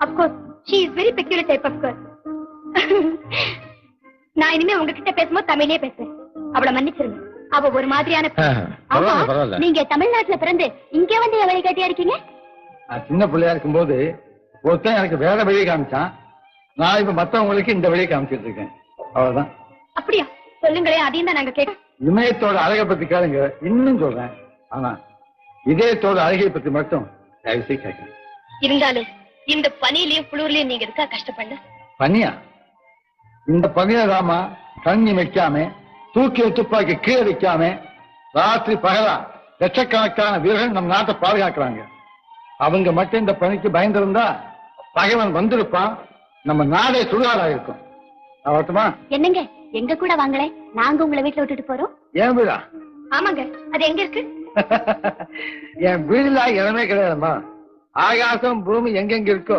Of course, she is very peculiar type of girl. நான் இனிமே உங்ககிட்ட பேசும்போது தமிழே பேசுறேன். அவளை மன்னிச்சிருங்க. அவ ஒரு மாதிரியான நீங்க தமிழ்நாட்டுல பிறந்து இங்கே வந்து வழி காட்டியா இருக்கீங்க? சின்ன பிள்ளையா இருக்கும்போது ஒருத்தன் எனக்கு வேற வழியை காமிச்சான். நான் இப்ப மத்தவங்களுக்கு இந்த வழியை காமிச்சிட்டு இருக்கேன். அவ்வளவுதான். அப்படியா? சொல்லுங்களேன், அதையும் தான் நாங்க கேட்க. இமயத்தோட அழகை பத்தி கேளுங்க, இன்னும் சொல்றேன். ஆனா இதயத்தோட அழகை பத்தி மட்டும் தயவுசெய்து கேட்கிறேன். இருந்தாலும் இந்த பனியிலயும் குளிர்லயும் நீங்க இருக்கா கஷ்டப்பட? பனியா? இந்த பனியதாமா தண்ணி வைக்காம தூக்கி துப்பாக்கி கீழே வைக்காம ராத்திரி பகலா லட்சக்கணக்கான வீரர்கள் நம் நாட்டை பாதுகாக்கிறாங்க. அவங்க மட்டும் இந்த பணிக்கு பயந்திருந்தா பகைவன் வந்திருப்பான், நம்ம நாடே சுடுகாடா இருக்கும். அவட்டுமா? என்னங்க, எங்க கூட வாங்களே, நாங்க உங்களை வீட்டுல விட்டுட்டு போறோம். ஏன் வீடா? ஆமாங்க, அது எங்க இருக்கு? என் வீடுல இடமே கிடையாதுமா. ஆகாசம் பூமி எங்கெங்க இருக்கோ